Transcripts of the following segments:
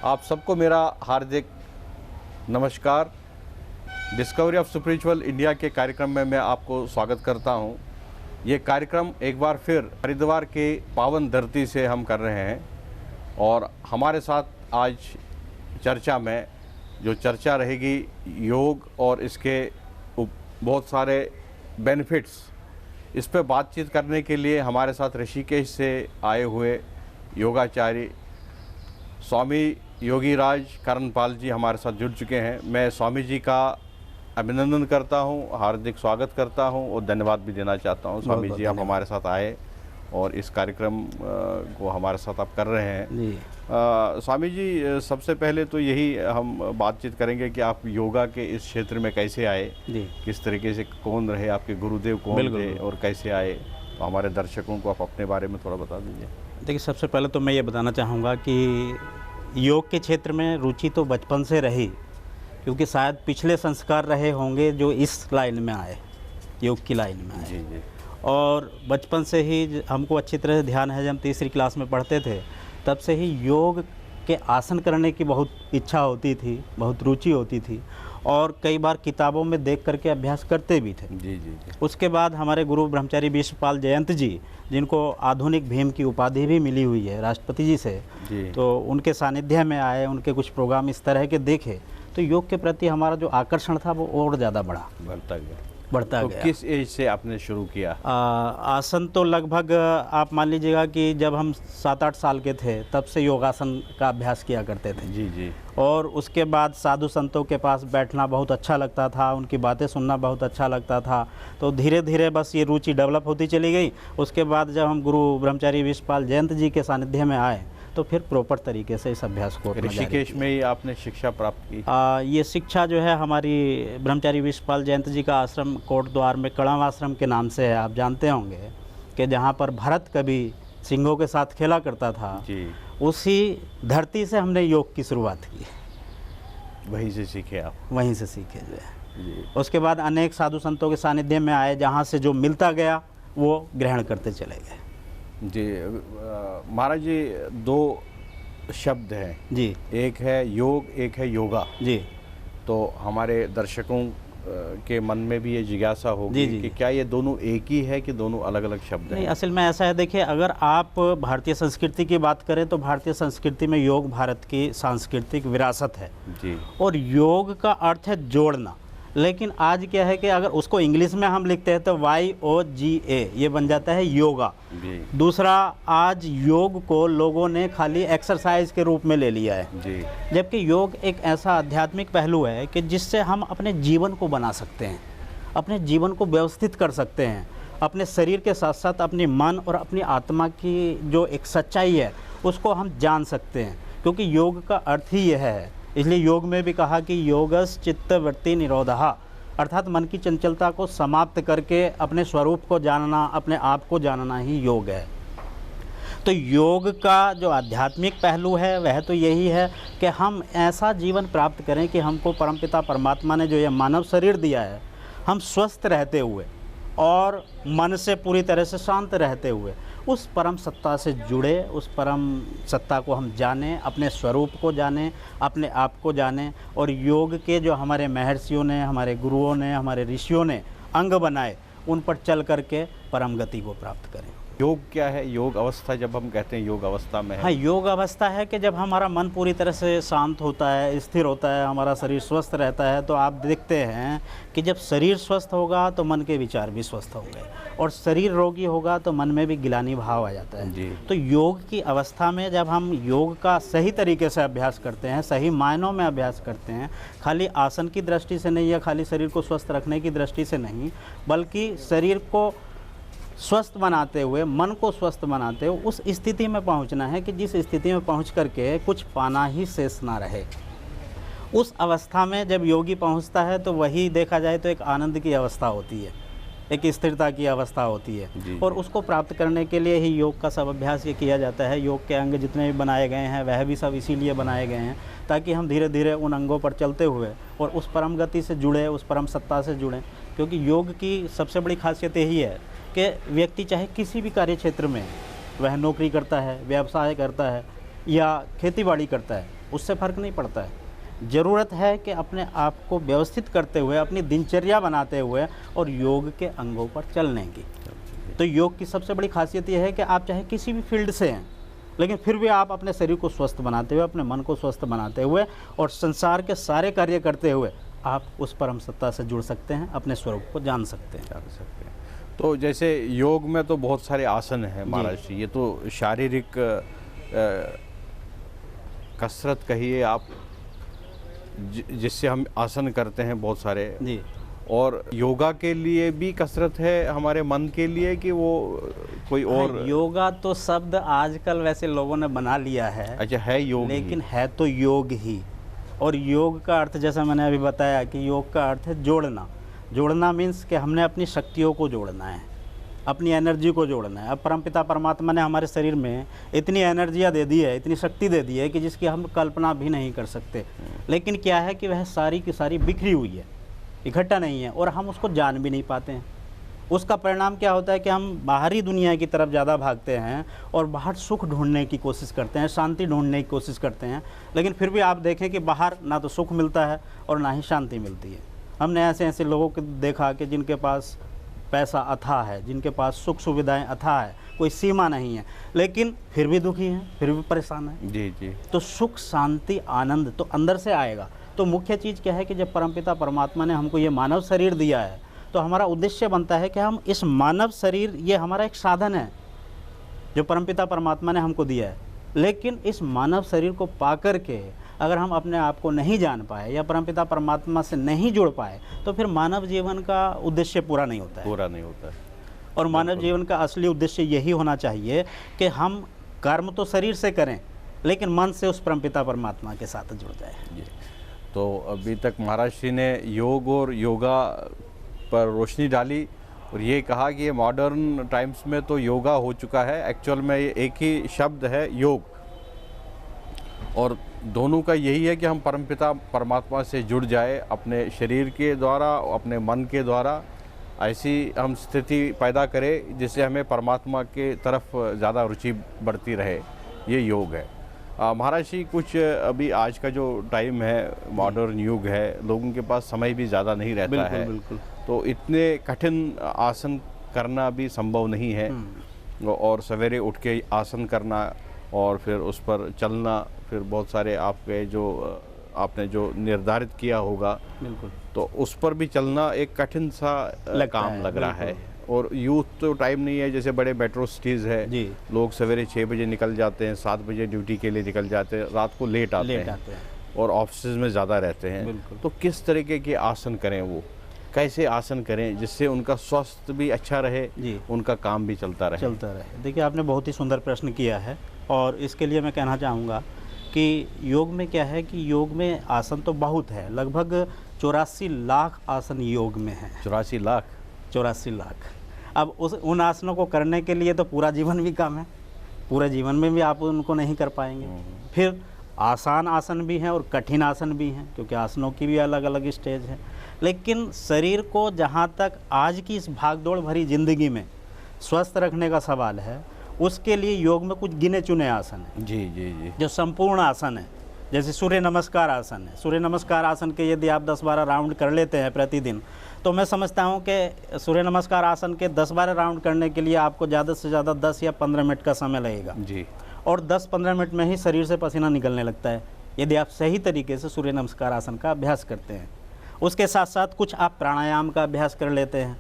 आप सबको मेरा हार्दिक नमस्कार। डिस्कवरी ऑफ स्पिरिचुअल इंडिया के कार्यक्रम में मैं आपको स्वागत करता हूं। ये कार्यक्रम एक बार फिर हरिद्वार के पावन धरती से हम कर रहे हैं और हमारे साथ आज चर्चा में जो चर्चा रहेगी योग और इसके बहुत सारे बेनिफिट्स, इस पर बातचीत करने के लिए हमारे साथ ऋषिकेश से आए हुए योगाचार्य स्वामी योगीराज करणपाल जी हमारे साथ जुड़ चुके हैं। मैं स्वामी जी का अभिनंदन करता हूं, हार्दिक स्वागत करता हूं और धन्यवाद भी देना चाहता हूं। स्वामी जी, आप हमारे साथ आए और इस कार्यक्रम को हमारे साथ आप कर रहे हैं। स्वामी जी, सबसे पहले तो यही हम बातचीत करेंगे कि आप योगा के इस क्षेत्र में कैसे आए, किस तरीके से, कौन रहे आपके गुरुदेव, कौन थे और कैसे आए, तो हमारे दर्शकों को आप अपने बारे में थोड़ा बता दीजिए। देखिए, सबसे पहले तो मैं ये बताना चाहूँगा कि योग के क्षेत्र में रुचि तो बचपन से रही, क्योंकि शायद पिछले संस्कार रहे होंगे जो इस लाइन में आए, योग की लाइन में आए। जी जी। और बचपन से ही हमको अच्छी तरह से ध्यान है, जब हम तीसरी क्लास में पढ़ते थे तब से ही योग के आसन करने की बहुत इच्छा होती थी, बहुत रुचि होती थी और कई बार किताबों में देख करके अभ्यास करते भी थे। जी जी। उसके बाद हमारे गुरु ब्रह्मचारी विश्वपाल जयंत जी, जिनको आधुनिक भीम की उपाधि भी मिली हुई है राष्ट्रपति जी से, तो उनके सानिध्य में आए, उनके कुछ प्रोग्राम इस तरह के देखे तो योग के प्रति हमारा जो आकर्षण था वो और ज़्यादा बढ़ता गया। किस एज से आपने शुरू किया? आसन तो लगभग आप मान लीजिएगा कि जब हम 7-8 साल के थे तब से योगासन का अभ्यास किया करते थे। जी जी। और उसके बाद साधु संतों के पास बैठना बहुत अच्छा लगता था, उनकी बातें सुनना बहुत अच्छा लगता था, तो धीरे धीरे बस ये रुचि डेवलप होती चली गई। उसके बाद जब हम गुरु ब्रह्मचारी विश्वपाल जयंत जी के सानिध्य में आए तो फिर प्रॉपर तरीके से इस अभ्यास को ऋषिकेश में ही आपने शिक्षा प्राप्त की? ये शिक्षा जो है हमारी ब्रह्मचारी विश्वपाल जयंत जी का आश्रम कोट द्वार में कड़ाव आश्रम के नाम से है। आप जानते होंगे कि जहाँ पर भरत कभी सिंहों के साथ खेला करता था जी, उसी धरती से हमने योग की शुरुआत की। वहीं से सीखे आप? वहीं से सीखे जो है। उसके बाद अनेक साधु संतों के सानिध्य में आए, जहाँ से जो मिलता गया वो ग्रहण करते चले गए। जी महाराज जी, दो शब्द हैं जी, एक है योग, एक है योगा जी। तो हमारे दर्शकों के मन में भी ये जिज्ञासा होगी कि क्या ये दोनों एक ही है कि दोनों अलग अलग शब्द हैं? नहीं, असल में ऐसा है, देखिए, अगर आप भारतीय संस्कृति की बात करें तो भारतीय संस्कृति में योग भारत की सांस्कृतिक विरासत है जी, और योग का अर्थ है जोड़ना। लेकिन आज क्या है कि अगर उसको इंग्लिश में हम लिखते हैं तो YOGA, ये बन जाता है योगा। दूसरा, आज योग को लोगों ने खाली एक्सरसाइज के रूप में ले लिया है जी, जबकि योग एक ऐसा आध्यात्मिक पहलू है कि जिससे हम अपने जीवन को बना सकते हैं, अपने जीवन को व्यवस्थित कर सकते हैं, अपने शरीर के साथ साथ अपने मन और अपनी आत्मा की जो एक सच्चाई है उसको हम जान सकते हैं, क्योंकि योग का अर्थ ही यह है। इसलिए योग में भी कहा कि योगस चित्तवृत्ति निरोधः, अर्थात मन की चंचलता को समाप्त करके अपने स्वरूप को जानना, अपने आप को जानना ही योग है। तो योग का जो आध्यात्मिक पहलू है वह तो यही है कि हम ऐसा जीवन प्राप्त करें कि हमको परमपिता परमात्मा ने जो ये मानव शरीर दिया है, हम स्वस्थ रहते हुए और मन से पूरी तरह से शांत रहते हुए उस परम सत्ता से जुड़े, उस परम सत्ता को हम जानें, अपने स्वरूप को जानें, अपने आप को जानें, और योग के जो हमारे महर्षियों ने, हमारे गुरुओं ने, हमारे ऋषियों ने अंग बनाए, उन पर चल करके परम गति को प्राप्त करें। योग क्या है? योग अवस्था जब हम कहते हैं योग अवस्था में है? हाँ, योग अवस्था है कि जब हमारा मन पूरी तरह से शांत होता है, स्थिर होता है, हमारा शरीर स्वस्थ रहता है। तो आप देखते हैं कि जब शरीर स्वस्थ होगा तो मन के विचार भी स्वस्थ होंगे, और शरीर रोगी होगा तो मन में भी गिलानी भाव आ जाता है जी। तो योग की अवस्था में जब हम योग का सही तरीके से अभ्यास करते हैं, सही मायनों में अभ्यास करते हैं, खाली आसन की दृष्टि से नहीं या खाली शरीर को स्वस्थ रखने की दृष्टि से नहीं, बल्कि शरीर को स्वस्थ बनाते हुए, मन को स्वस्थ बनाते हुए उस स्थिति में पहुंचना है कि जिस स्थिति में पहुंच करके कुछ पाना ही शेष ना रहे। उस अवस्था में जब योगी पहुंचता है तो वही देखा जाए तो एक आनंद की अवस्था होती है, एक स्थिरता की अवस्था होती है, और उसको प्राप्त करने के लिए ही योग का सब अभ्यास ये किया जाता है। योग के अंग जितने भी बनाए गए हैं वह भी सब इसीलिए बनाए गए हैं ताकि हम धीरे धीरे उन अंगों पर चलते हुए और उस परम गति से जुड़े, उस परम सत्ता से जुड़ें। क्योंकि योग की सबसे बड़ी खासियत यही है कि व्यक्ति चाहे किसी भी कार्य क्षेत्र में, वह नौकरी करता है, व्यवसाय करता है या खेतीबाड़ी करता है, उससे फ़र्क नहीं पड़ता है। ज़रूरत है कि अपने आप को व्यवस्थित करते हुए, अपनी दिनचर्या बनाते हुए और योग के अंगों पर चलने की। तो योग की सबसे बड़ी खासियत यह है कि आप चाहे किसी भी फील्ड से हैं, लेकिन फिर भी आप अपने शरीर को स्वस्थ बनाते हुए, अपने मन को स्वस्थ बनाते हुए और संसार के सारे कार्य करते हुए आप उस परम सत्ता से जुड़ सकते हैं, अपने स्वरूप को जान सकते हैं। तो जैसे योग में तो बहुत सारे आसन हैं महाराज जी, ये तो शारीरिक कसरत कहिए आप, जिससे हम आसन करते हैं बहुत सारे जी। और योगा के लिए भी कसरत है हमारे मन के लिए कि वो कोई और? योगा तो शब्द आजकल वैसे लोगों ने बना लिया है। अच्छा, है योग लेकिन है तो योग ही। और योग का अर्थ जैसा मैंने अभी बताया कि योग का अर्थ है जोड़ना। जोड़ना मीन्स कि हमने अपनी शक्तियों को जोड़ना है, अपनी एनर्जी को जोड़ना है। अब परमपिता परमात्मा ने हमारे शरीर में इतनी एनर्जियाँ दे दी है, इतनी शक्ति दे दी है कि जिसकी हम कल्पना भी नहीं कर सकते। लेकिन क्या है कि वह सारी की सारी बिखरी हुई है, इकट्ठा नहीं है, और हम उसको जान भी नहीं पाते हैं। उसका परिणाम क्या होता है कि हम बाहरी दुनिया की तरफ ज़्यादा भागते हैं और बाहर सुख ढूंढने की कोशिश करते हैं, शांति ढूंढने की कोशिश करते हैं। लेकिन फिर भी आप देखें कि बाहर ना तो सुख मिलता है और ना ही शांति मिलती है। हमने ऐसे ऐसे लोगों को देखा कि जिनके पास पैसा अथाह है, जिनके पास सुख सुविधाएं अथाह है, कोई सीमा नहीं है, लेकिन फिर भी दुखी हैं, फिर भी परेशान हैं। जी जी। तो सुख, शांति, आनंद तो अंदर से आएगा। तो मुख्य चीज़ क्या है कि जब परमपिता परमात्मा ने हमको ये मानव शरीर दिया है, तो हमारा उद्देश्य बनता है कि हम इस मानव शरीर, ये हमारा एक साधन है जो परमपिता परमात्मा ने हमको दिया है। लेकिन इस मानव शरीर को पा कर के अगर हम अपने आप को नहीं जान पाए या परमपिता परमात्मा से नहीं जुड़ पाए, तो फिर मानव जीवन का उद्देश्य पूरा नहीं होता है। पूरा नहीं होता है। और मानव जीवन का असली उद्देश्य यही होना चाहिए कि हम कर्म तो शरीर से करें, लेकिन मन से उस परमपिता परमात्मा के साथ जुड़ जाए। जी। तो अभी तक महाराज श्री ने योग और योगा पर रोशनी डाली और ये कहा कि ये मॉडर्न टाइम्स में तो योगा हो चुका है, एक्चुअल में ये एक ही शब्द है, योग। और दोनों का यही है कि हम परमपिता परमात्मा से जुड़ जाए अपने शरीर के द्वारा, अपने मन के द्वारा। ऐसी हम स्थिति पैदा करें जिससे हमें परमात्मा के तरफ ज़्यादा रुचि बढ़ती रहे, ये योग है। महाराज जी, कुछ अभी आज का जो टाइम है, मॉडर्न युग है, लोगों के पास समय भी ज़्यादा नहीं रहता है। बिल्कुल। तो इतने कठिन आसन करना भी संभव नहीं है, और सवेरे उठ के आसन करना और फिर उस पर चलना, फिर बहुत सारे आपने जो निर्धारित किया होगा, बिल्कुल, तो उस पर भी चलना एक कठिन सा काम लग रहा है। और यूथ तो टाइम नहीं है, जैसे बड़े मेट्रो सिटीज़ है जी, लोग सवेरे 6 बजे निकल जाते हैं, 7 बजे ड्यूटी के लिए निकल जाते हैं, रात को लेट आते हैं और ऑफिस में ज़्यादा रहते हैं। तो किस तरीके के आसन करें, वो कैसे आसन करें जिससे उनका स्वास्थ्य भी अच्छा रहे जी, उनका काम भी चलता रहे। देखिए, आपने बहुत ही सुंदर प्रश्न किया है और इसके लिए मैं कहना चाहूँगा कि योग में क्या है कि योग में आसन तो बहुत है, लगभग 84 लाख आसन योग में है। 84 लाख। अब उन आसनों को करने के लिए तो पूरा जीवन भी काम है, पूरे जीवन में भी आप उनको नहीं कर पाएंगे। फिर आसान आसन भी हैं और कठिन आसन भी हैं, क्योंकि आसनों की भी अलग अलग स्टेज है। लेकिन शरीर को जहाँ तक आज की इस भागदौड़ भरी ज़िंदगी में स्वस्थ रखने का सवाल है, उसके लिए योग में कुछ गिने चुने आसन हैं जी जी जी, जो संपूर्ण आसन है। जैसे सूर्य नमस्कार आसन है। सूर्य नमस्कार आसन के यदि आप 10-12 राउंड कर लेते हैं प्रतिदिन, तो मैं समझता हूं कि सूर्य नमस्कार आसन के 10-12 राउंड करने के लिए आपको ज़्यादा से ज़्यादा 10 या 15 मिनट का समय लगेगा जी। और 10-15 मिनट में ही शरीर से पसीना निकलने लगता है, यदि आप सही तरीके से सूर्य नमस्कार आसन का अभ्यास करते हैं। उसके साथ साथ कुछ आप प्राणायाम का अभ्यास कर लेते हैं।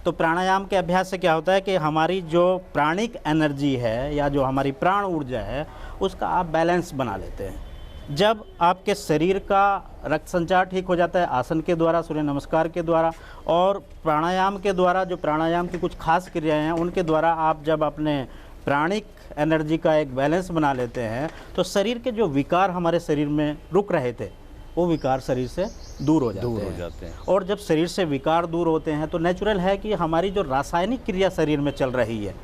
तो प्राणायाम के अभ्यास से क्या होता है कि हमारी जो प्राणिक एनर्जी है या जो हमारी प्राण ऊर्जा है, उसका आप बैलेंस बना लेते हैं। जब आपके शरीर का रक्त संचार ठीक हो जाता है आसन के द्वारा, सूर्य नमस्कार के द्वारा और प्राणायाम के द्वारा, जो प्राणायाम की कुछ खास क्रियाएं हैं उनके द्वारा आप जब अपने प्राणिक एनर्जी का एक बैलेंस बना लेते हैं, तो शरीर के जो विकार हमारे शरीर में रुक रहे थे, वो विकार शरीर से दूर हो जाते हैं। और जब शरीर से विकार दूर होते हैं तो नेचुरल है कि हमारी जो रासायनिक क्रिया शरीर में चल रही है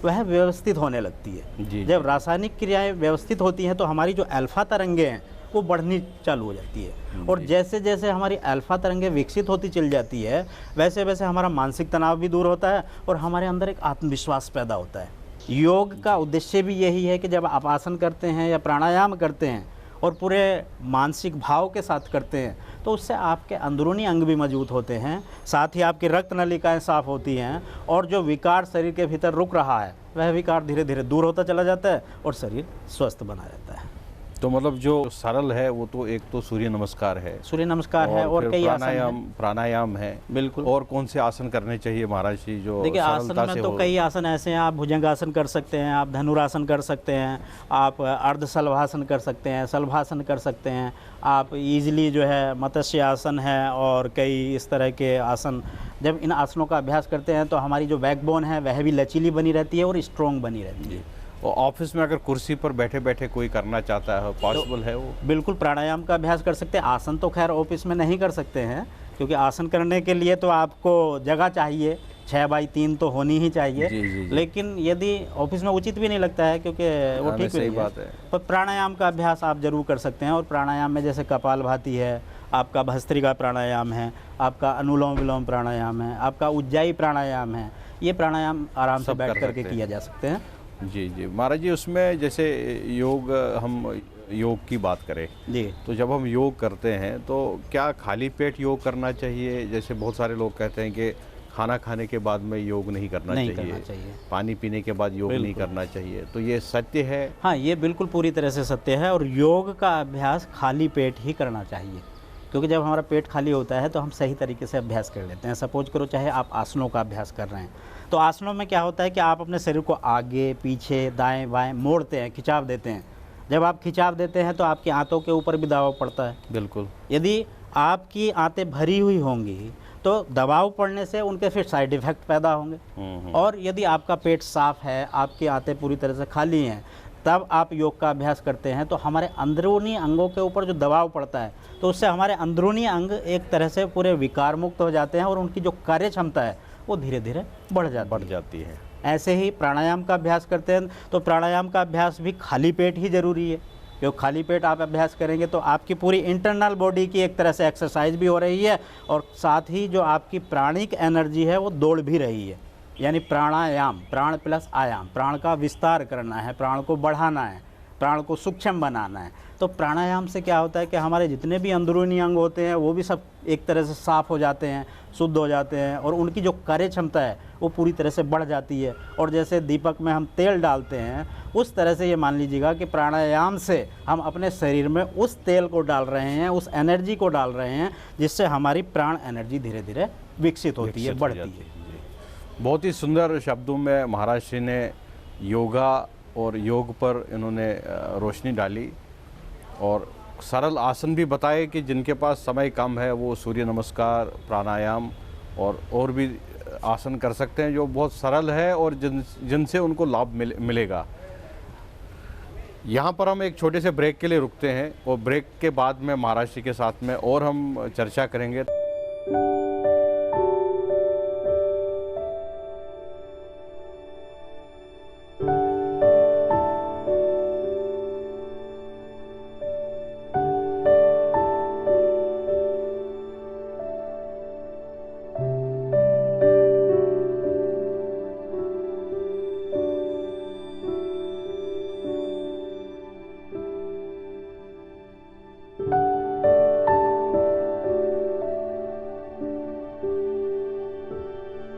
वह व्यवस्थित होने लगती है जी। जब रासायनिक क्रियाएं व्यवस्थित होती हैं तो हमारी जो अल्फा तरंगें हैं वो बढ़नी चालू हो जाती है। और जैसे जैसे हमारी अल्फा तरंगें विकसित होती चल जाती है, वैसे वैसे हमारा मानसिक तनाव भी दूर होता है और हमारे अंदर एक आत्मविश्वास पैदा होता है। योग का उद्देश्य भी यही है कि जब आप आसन करते हैं या प्राणायाम करते हैं, और पूरे मानसिक भाव के साथ करते हैं तो उससे आपके अंदरूनी अंग भी मजबूत होते हैं, साथ ही आपकी रक्त नलिकाएं साफ होती हैं और जो विकार शरीर के भीतर रुक रहा है वह विकार धीरे धीरे दूर होता चला जाता है और शरीर स्वस्थ बना रहता है। तो मतलब जो सरल है वो तो एक तो सूर्य नमस्कार है, सूर्य नमस्कार है और कई आसन प्राणायाम है। बिल्कुल। और कौन से आसन करने चाहिए महाराज जी जो देखिए आसन में तो कई आसन ऐसे हैं, आप भुजंगासन कर सकते हैं, आप धनुरासन कर सकते हैं, आप अर्ध शलभासन कर सकते हैं, शलभासन कर सकते हैं, आप इजीली जो है मत्स्य आसन है और कई इस तरह के आसन। जब इन आसनों का अभ्यास करते हैं तो हमारी जो बैकबोन है वह भी लचीली बनी रहती है और स्ट्रॉन्ग बनी रहती है। और ऑफिस में अगर कुर्सी पर बैठे बैठे कोई करना चाहता है पॉसिबल है वो? बिल्कुल प्राणायाम का अभ्यास कर सकते हैं। आसन तो खैर ऑफिस में नहीं कर सकते हैं क्योंकि आसन करने के लिए तो आपको जगह चाहिए, 6x3 तो होनी ही चाहिए। जी। लेकिन यदि ऑफिस में उचित भी नहीं लगता है क्योंकि वो ठीक सही बात है, पर प्राणायाम का अभ्यास आप जरूर कर सकते हैं। और प्राणायाम में जैसे कपालभाति है, आपका भस्त्रिका प्राणायाम है, आपका अनुलोम विलोम प्राणायाम है, आपका उज्जाई प्राणायाम है, ये प्राणायाम आराम से बैठ करके किया जा सकते हैं। जी महाराज जी, उसमें जैसे हम योग की बात करें जी, तो जब हम योग करते हैं तो क्या खाली पेट योग करना चाहिए? जैसे बहुत सारे लोग कहते हैं कि खाना खाने के बाद में योग नहीं करना चाहिए, पानी पीने के बाद योग नहीं करना चाहिए, तो ये सत्य है? हाँ, ये बिल्कुल पूरी तरह से सत्य है। और योग का अभ्यास खाली पेट ही करना चाहिए क्योंकि जब हमारा पेट खाली होता है तो हम सही तरीके से अभ्यास कर लेते हैं। सपोज करो चाहे आप आसनों का अभ्यास कर रहे हैं तो आसनों में क्या होता है कि आप अपने शरीर को आगे पीछे दाएं बाएं मोड़ते हैं, खिंचाव देते हैं। जब आप खिंचाव देते हैं तो आपकी आंतों के ऊपर भी दबाव पड़ता है। बिल्कुल। यदि आपकी आंतें भरी हुई होंगी तो दबाव पड़ने से उनके फिर साइड इफ़ेक्ट पैदा होंगे। और यदि आपका पेट साफ है, आपकी आंतें पूरी तरह से खाली हैं, तब आप योग का अभ्यास करते हैं तो हमारे अंदरूनी अंगों के ऊपर जो दबाव पड़ता है तो उससे हमारे अंदरूनी अंग एक तरह से पूरे विकार मुक्त हो जाते हैं और उनकी जो कार्य क्षमता है वो धीरे धीरे बढ़ जाती है। ऐसे ही प्राणायाम का अभ्यास करते हैं तो प्राणायाम का अभ्यास भी खाली पेट ही ज़रूरी है क्योंकि खाली पेट आप अभ्यास करेंगे तो आपकी पूरी इंटरनल बॉडी की एक तरह से एक्सरसाइज भी हो रही है और साथ ही जो आपकी प्राणिक एनर्जी है वो दौड़ भी रही है। यानी प्राणायाम, प्राण प्लस आयाम, प्राण का विस्तार करना है, प्राण को बढ़ाना है, प्राण को सूक्ष्म बनाना है। तो प्राणायाम से क्या होता है कि हमारे जितने भी अंदरूनी अंग होते हैं वो भी सब एक तरह से साफ़ हो जाते हैं, शुद्ध हो जाते हैं और उनकी जो कार्य क्षमता है वो पूरी तरह से बढ़ जाती है। और जैसे दीपक में हम तेल डालते हैं उस तरह से ये मान लीजिएगा कि प्राणायाम से हम अपने शरीर में उस तेल को डाल रहे हैं, उस एनर्जी को डाल रहे हैं जिससे हमारी प्राण एनर्जी धीरे धीरे विकसित होती है, बढ़ती है। बहुत ही सुंदर शब्दों में महाराज श्री ने योगा और योग पर इन्होंने रोशनी डाली और सरल आसन भी बताए कि जिनके पास समय कम है वो सूर्य नमस्कार, प्राणायाम और भी आसन कर सकते हैं जो बहुत सरल है और जिनसे उनको लाभ मिलेगा। यहाँ पर हम एक छोटे से ब्रेक के लिए रुकते हैं और ब्रेक के बाद में महाराज श्री के साथ में और हम चर्चा करेंगे।